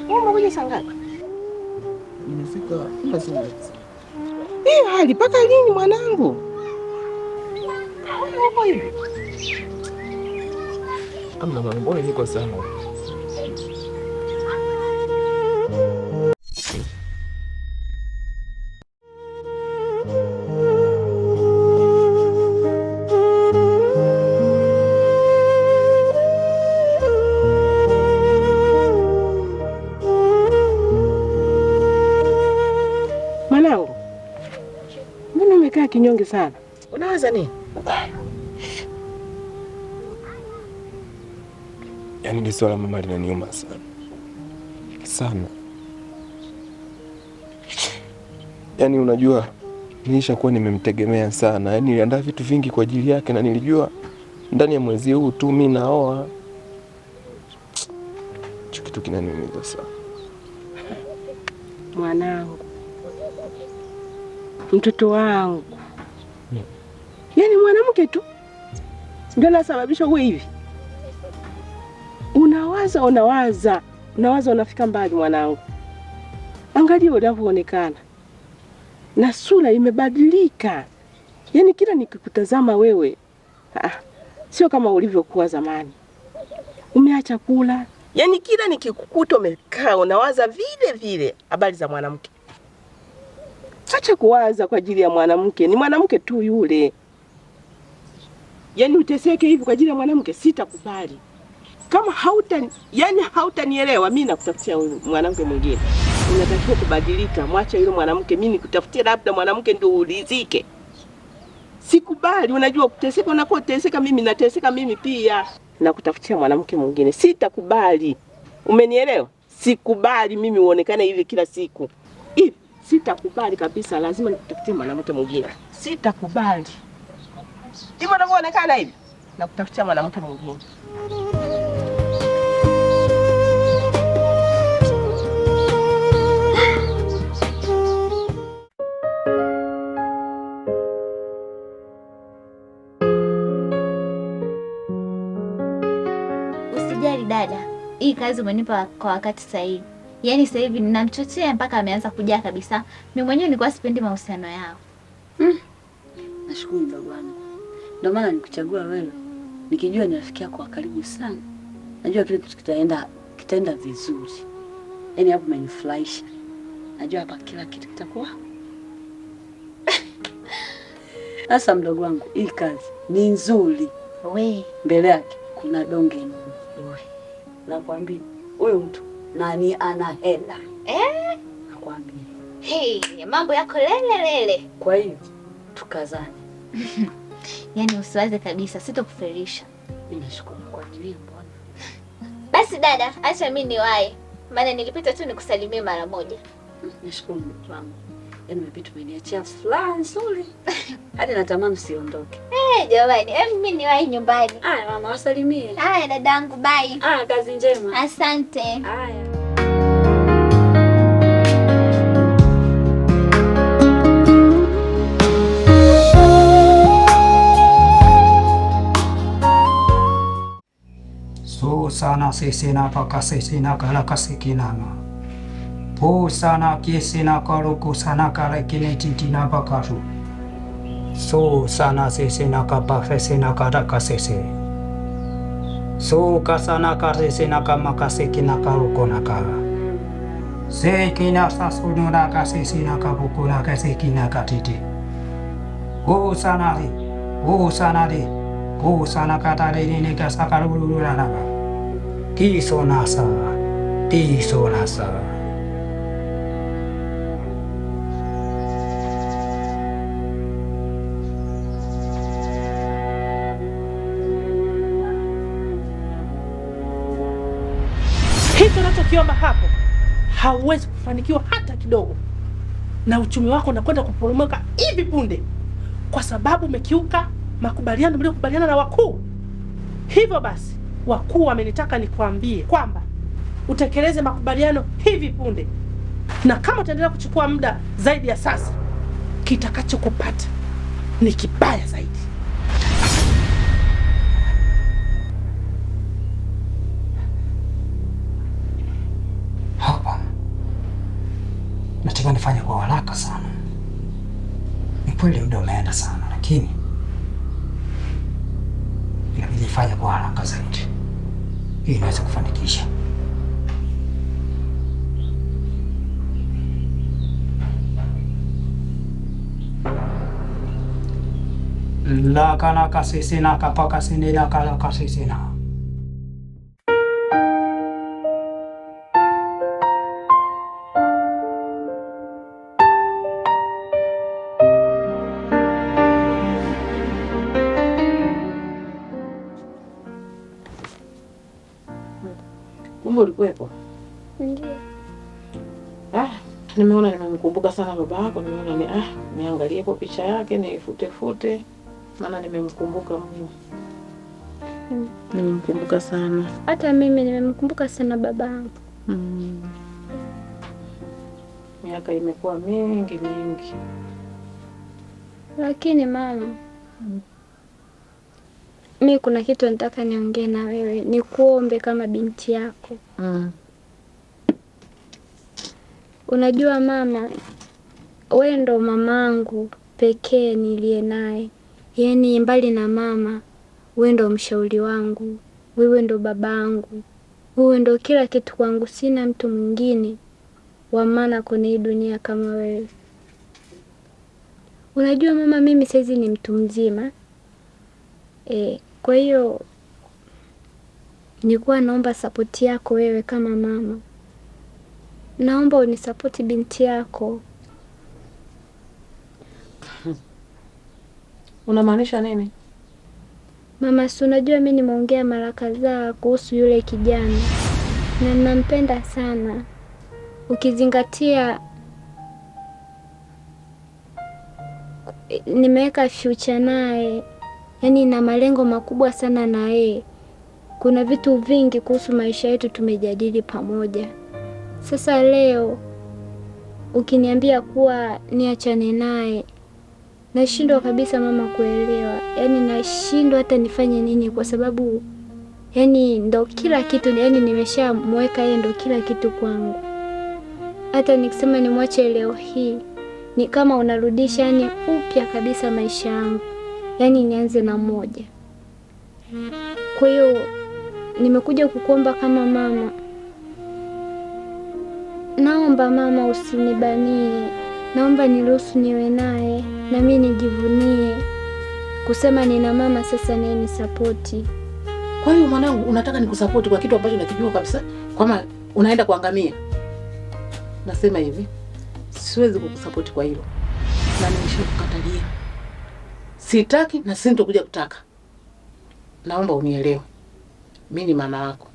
Wewe umekuja saa ngapi? Nimefika muda si mrefu. Hali mpaka lini mwanangu? Hapo hivi. Amna mama, mbona niko sawa? Mwanangu, mbona umekaa kinyonge sana? Unawaza nini? Yaani ni swala mama linaniuma sana. Sana. Yaani unajua nilishakuwa nimemtegemea sana. Yaani niliandaa vitu vingi kwa ajili yake na nilijua ndani ya mwezi huu tu mimi naoa. Kitu kinaniumiza sana. Mwanangu, mtoto wangu. Yaani mwanamke tu ndio anasababisha uwe hivi. Unawaza unafika mbali mwanangu. Angalia unavyoonekana. Na sura imebadilika. Yaani kila nikikutazama wewe, sio kama ulivyokuwa zamani. Umeacha kula. Yaani kila nikikukuta umekaa unawaza vile vile habari za mwanamke. Acha kuwaza kwa ajili ya mwanamke, ni mwanamke tu yule. Yaani uteseke hivi kwa ajili ya mwanamke, sitakubali. Kama hautanielewa mimi nakutafutia mwanamke mwingine. Unatakiwa kubadilika, mwacha yule mwanamke, mimi nikutafutie labda mwanamke ndio ulizike. Sikubali, unajua kuteseka unakuwa teseka, mimi nateseka mimi pia. Nakutafutia mwanamke mwingine, sitakubali. Umenielewa? Sikubali mimi uonekane hivi kila siku. Hivi sitakubali kabisa, lazima nikutafutie mwanamke mwingine. Sitakubali. Ndivyo unavyoonekana hivi. Nakutafutia mwanamke mwingine. Usijali dada, hii kazi umenipa kwa wakati sahihi. Yaani sasa hivi ninamchochea mpaka ameanza kujaa kabisa. Mimi mwenyewe nilikuwa sipendi mahusiano yao. Nashukuru mdogo wangu. Ndio maana nikuchagua wewe. Nikijua ni rafiki yako wa karibu sana. Najua kile kitu kitaenda vizuri. Yaani hapo umenifurahisha. Najua hapa kila kitu kitakuwa. Sasa mdogo wangu, hii kazi ni nzuri. Mbele yake kuna donge nyingi. Nakwambia, huyu mtu nani ana hela? Nakwambia. Mambo yako lele. Kwa hiyo tukazane. Yaani usiwaze kabisa, sitokufirisha. Ninashukuru kwa ajili mbona. Basi dada, acha mimi niwahi. Maana nilipita tu nikusalimie mara moja. Nashukuru mtu wangu. Yaani umepita umeniachia furaha nzuri. Hadi natamani usiondoke. Jamani, mimi niwahi nyumbani. Haya mama, wasalimie. Haya dadangu, bye. Kazi njema. Asante. Haya. So sana sesena pakasesena kalakasekinanga. Po sana kiesena karoko sana karekine titina pakasu. So sana sesena kapafesena karakasese. So kasana karesena kamakasekina karoko nakara. Sekina sasununa kasesena kabukuna kasekina katiti. O sanari. O sana katare ni kasakarululanaga. Tiso nasa. Hicho unachokiomba hapo hauwezi kufanikiwa hata kidogo, na uchumi wako unakwenda kuporomoka hivi punde, kwa sababu umekiuka makubaliano mliokubaliana na wakuu. Hivyo basi wakuu wamenitaka nikwambie kwamba utekeleze makubaliano hivi punde, na kama utaendelea kuchukua muda zaidi ya sasa, kitakachokupata ni kibaya zaidi. nataka nifanye kwa haraka sana. Ni kweli muda umeenda sana, lakini inabidi nifanye kwa haraka zaidi ili niweze kufanikisha. La kana kasisina kapaka sinila kala kasisina. Kumbe ulikuwepo? Ndio. Nimeona nimemkumbuka sana baba yako, nimeona niangalie kwa picha yake nifute, maana nimemkumbuka mno. Nimemkumbuka sana. Hata mimi nimemkumbuka sana babangu. Miaka imekuwa mingi. Lakini mama, mimi kuna kitu nataka niongee na wewe, nikuombe kama binti yako. Unajua mama, wewe ndo mamangu pekee niliye naye. Yaani mbali na mama, wewe ndo mshauri wangu, wewe ndo babangu, wewe ndo kila kitu kwangu. Sina mtu mwingine wa maana kwenye hii dunia kama wewe. Unajua mama, mimi saizi ni mtu mzima. Kwa hiyo nilikuwa naomba sapoti yako wewe kama mama. Naomba unisapoti binti yako. Unamaanisha nini? Mama, si unajua mimi nimeongea mara kadhaa kuhusu yule kijana na ninampenda sana. Ukizingatia nimeweka future naye, yaani na malengo makubwa sana na yeye. Kuna vitu vingi kuhusu maisha yetu tumejadili pamoja. Sasa leo ukiniambia kuwa niachane naye, nashindwa kabisa mama kuelewa. Yaani nashindwa hata nifanye nini, kwa sababu yaani ndo kila kitu, yaani nimeshamweka yeye ndo kila kitu kwangu. Hata nikisema nimwache leo hii ni kama unarudisha yaani upya kabisa maisha yangu, yaani nianze na moja. Kwa hiyo nimekuja kukuomba kama mama, naomba mama usinibanie, naomba niruhusu niwe naye na mimi nijivunie kusema nina mama sasa naye ni sapoti. Kwa hiyo mwanangu, unataka nikusapoti kwa kitu ambacho nakijua kabisa kwamba unaenda kuangamia? Nasema hivi, siwezi kukusapoti kwa hilo, na nimeshakukatalia. Sitaki na sintokuja kutaka. Naomba unielewe, mimi ni mama yako.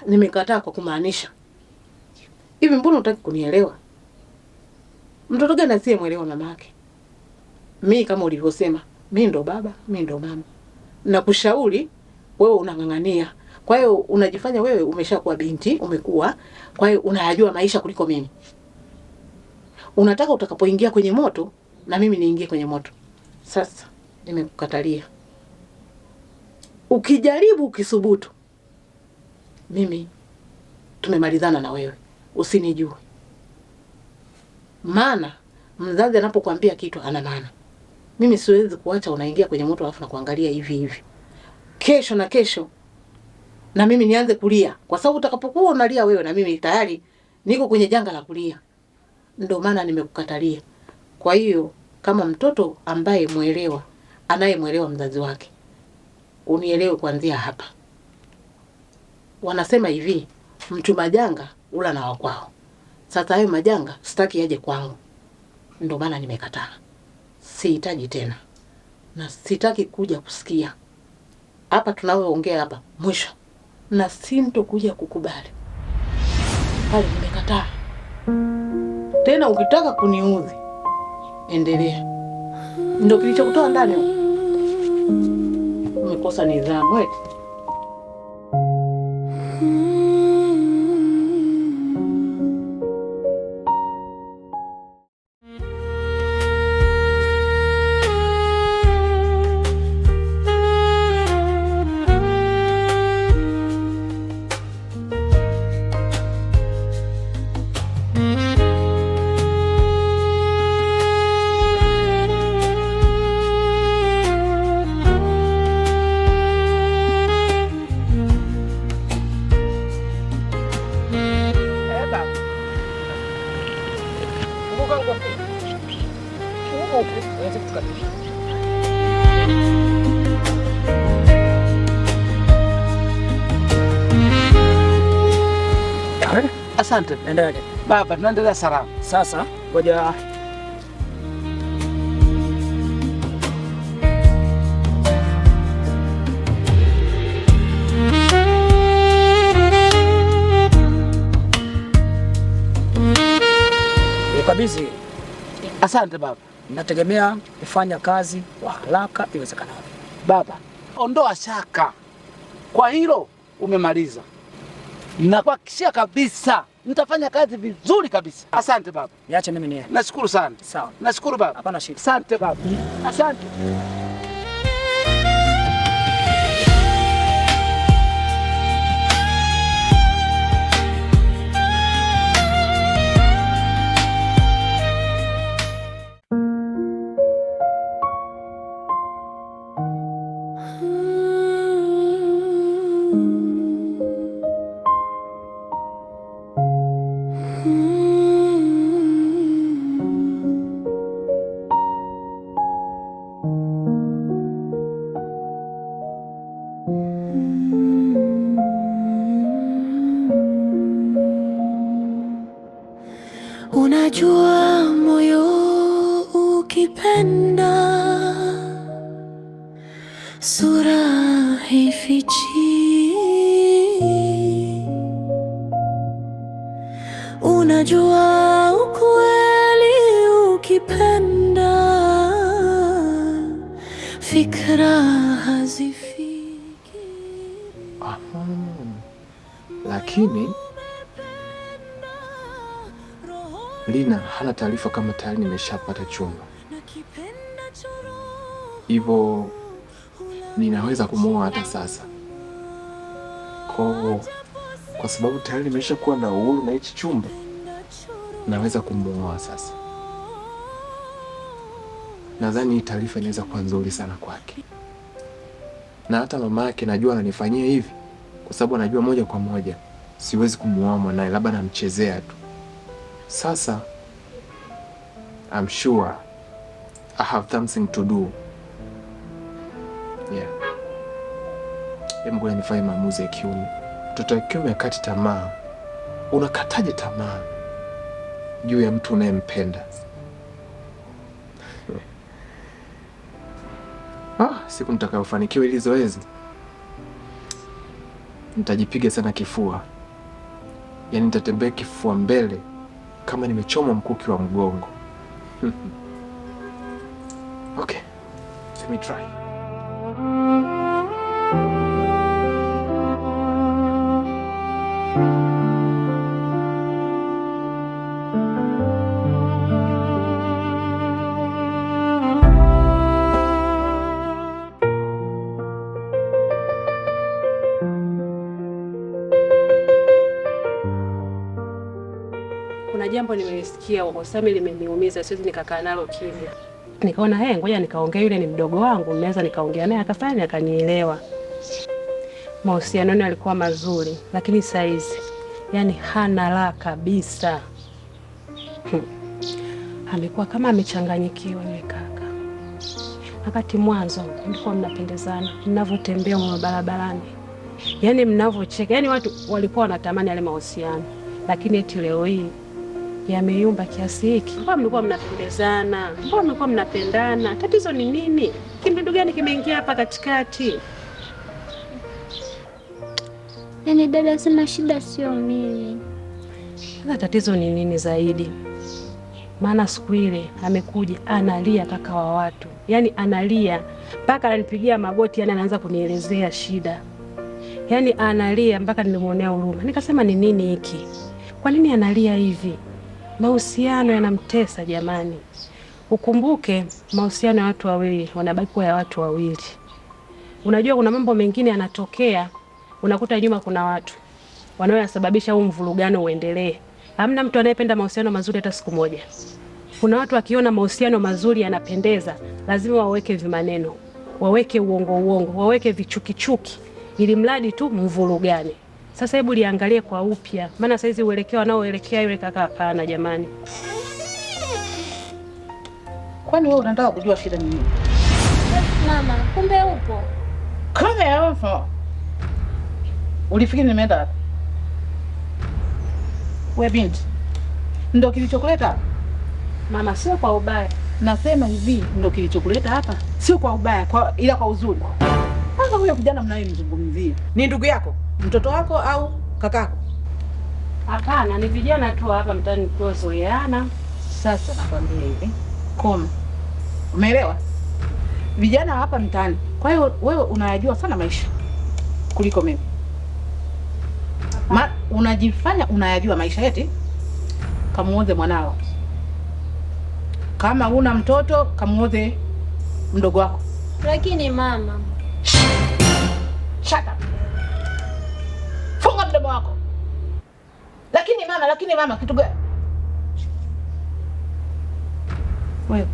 Nimekataa kwa kumaanisha. Hivi mbona unataka kunielewa? Mtoto gani asiyemwelewa mama yake? Mimi kama ulivyosema, mimi ndo baba, mimi ndo mama. Nakushauri wewe unang'ang'ania. Kwa hiyo unajifanya wewe umeshakuwa binti, umekuwa. Kwa hiyo unayajua maisha kuliko mimi. Unataka utakapoingia kwenye moto na mimi niingie kwenye moto. Sasa nimekukatalia. Ukijaribu ukisubutu, mimi tumemalizana na wewe. Usinijue. Maana mzazi anapokuambia kitu ana maana. Mimi siwezi kuacha unaingia kwenye moto alafu na kuangalia hivi hivi. Kesho na kesho na mimi nianze kulia, kwa sababu utakapokuwa unalia wewe na mimi tayari niko kwenye janga la kulia. Ndio maana nimekukatalia. Kwa hiyo kama mtoto ambaye muelewa, anayemuelewa mzazi wake, unielewe kuanzia hapa. Wanasema hivi, mtu majanga ula na wakwao. Sasa hayo majanga sitaki yaje kwangu. Ndio maana nimekataa. Sihitaji tena. Na sitaki kuja kusikia. Hapa tunaoongea hapa mwisho. Na sintokuja kukubali. Pale nimekataa. Tena ukitaka kuniudhi, endelea. Ndio kilichokutoa ndani. Umekosa nidhamu wewe. Asante. Endelea. Baba, tunaendelea salama. Sasa ngoja kabisa. Asante baba. Nategemea kufanya kazi kwa haraka iwezekanavyo. Baba, ondoa shaka. Kwa hilo umemaliza. Nakuhakikishia kabisa nitafanya kazi vizuri kabisa. Asante baba. Niache mimi niende. Nashukuru sana. Sawa. Nashukuru baba. Hapana shida. Asante baba. Asante. Unajua moyo ukipenda sura haifichi. Unajua ukweli ukipenda fikra hazifiki. Lakini Lina hana taarifa kama tayari nimeshapata chumba, hivyo ninaweza kumuoa hata sasa. Kwa sababu tayari nimeshakuwa na uhuru na hichi chumba, naweza kumuoa sasa. Nadhani hii taarifa inaweza kuwa nzuri sana kwake, na hata mama yake najua ananifanyia hivi kwa sababu anajua moja kwa moja siwezi kumuoa mwanae, labda namchezea tu. Sasa I'm sure I have something to do. Yeah. Hebu ngoja nifanye maamuzi ya kiume. Mtoto wa kiume akati tamaa. Unakataje tamaa juu ya mtu unayempenda? Siku nitakayofanikiwa hili zoezi nitajipiga sana kifua. Yaani nitatembea kifua mbele kama nimechoma mkuki wa mgongo. Okay, let me try. Kuna jambo nimesikia huko Sami limeniumiza, siwezi nikakaa nalo kimya. Nikaona ngoja nikaongea, yule ni mdogo wangu, naweza nikaongea naye akafanya akanielewa. Mahusiano yao yalikuwa mazuri, lakini saizi yani hana raha kabisa. Amekuwa kama amechanganyikiwa yule kaka. Wakati mwanzo mlikuwa mnapendezana, mnavotembea barabarani. Yani mnavocheka, yani watu walikuwa wanatamani yale mahusiano. Lakini eti leo hii yameyumba kiasi hiki. Mbona mlikuwa mnapendezana? Mbona mlikuwa mnapendana? Tatizo ni nini? Kidudu gani kimeingia hapa katikati? Yaani dada, sema shida sio mimi. Sasa tatizo ni nini zaidi? Maana siku ile amekuja analia kaka wa watu. Yaani analia mpaka ananipigia magoti, yani anaanza kunielezea shida. Yaani analia mpaka nilimwonea huruma. Nikasema ni nini hiki? Kwa nini analia hivi? Mahusiano yanamtesa jamani. Ukumbuke mahusiano ya watu wawili wanabaki kuwa ya watu wawili. Unajua kuna mambo mengine yanatokea, unakuta nyuma kuna watu wanaosababisha huu mvurugano uendelee. Hamna mtu anayependa mahusiano mazuri hata siku moja. Kuna watu wakiona mahusiano mazuri yanapendeza, lazima waweke vimaneno, waweke uongo, waweke vichukichuki ili mradi tu mvurugane. Sasa hebu liangalie kwa upya, maana saizi uelekeo wanaoelekea yule kaka hapana jamani. Kwani wewe unataka kujua shida ni nini? Mama, kumbe upo. Kumbe upo. Ulifikiri nimeenda wapi? We binti, ndo kilichokuleta hapa? Mama, sio kwa ubaya. Nasema hivi, ndo kilichokuleta hapa, sio kwa ubaya, ila kwa uzuri. Kwanza huyo kijana mnayemzungumzia ni ndugu yako, mtoto wako au kakako? Hapana, ni vijana tu hapa mtaani tuozoeana. Sasa nakwambia hivi, koma. Umeelewa? Vijana hapa mtaani. Kwa hiyo wewe unayajua sana maisha kuliko mimi. Unajifanya unayajua maisha eti kamuoze mwanao. Kama una mtoto kamuoze mdogo wako. Lakini mama, shut up. Funga mdomo wako. Lakini mama kitu gani? Wewe.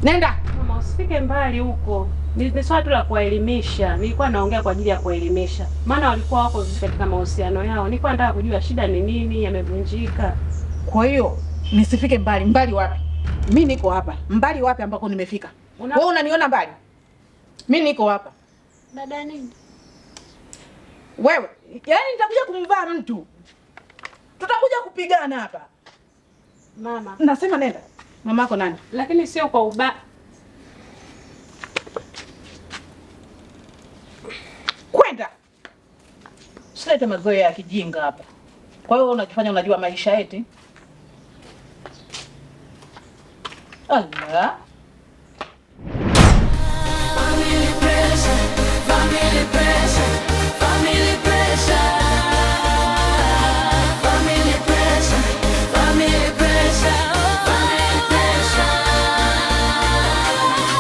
Nenda. Mama, usifike mbali huko. Ni swala tu la kuwaelimisha. Nilikuwa naongea kwa ajili ya kuwaelimisha. Maana walikuwa wako katika mahusiano yao. Nilikuwa nataka kujua shida ni nini, yamevunjika. Kwa hiyo nisifike mbali. Mbali wapi? Mimi niko hapa. Mbali wapi ambako nimefika? Wewe unaniona mbali? Mimi niko hapa. Dada nini? Wewe, yaani nitakuja kumvaa mtu. Tutakuja kupigana hapa. Mama. Nasema nenda. Mamako nani? Lakini sio kwa ubaya. Kwenda. Usilete mazoea ya kijinga hapa. Kwa hiyo unajifanya unajua maisha eti. Allah. Family pressure, family pressure, family pressure. Family pressure, family pressure, family pressure.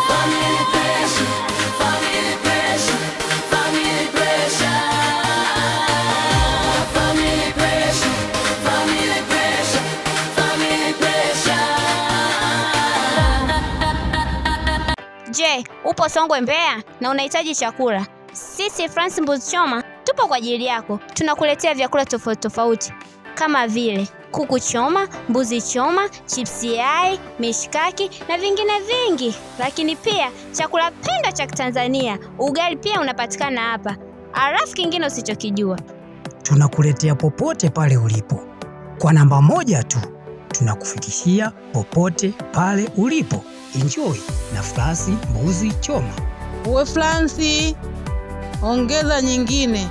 Family pressure, family pressure, family pressure. Family pressure, family pressure, family pressure. Je, upo Songwe Mbeya na unahitaji chakula? Sisi France Mbuzi Choma tupo kwa ajili yako. Tunakuletea vyakula tofauti tofauti kama vile kuku choma, mbuzi choma, chipsi yai, mishkaki na vingine vingi. Lakini pia chakula penda cha Tanzania, ugali pia unapatikana hapa. Alafu kingine usichokijua, tunakuletea popote pale ulipo. Kwa namba moja tu tunakufikishia popote pale ulipo. Enjoy na France Mbuzi Choma. Uwe France, ongeza nyingine.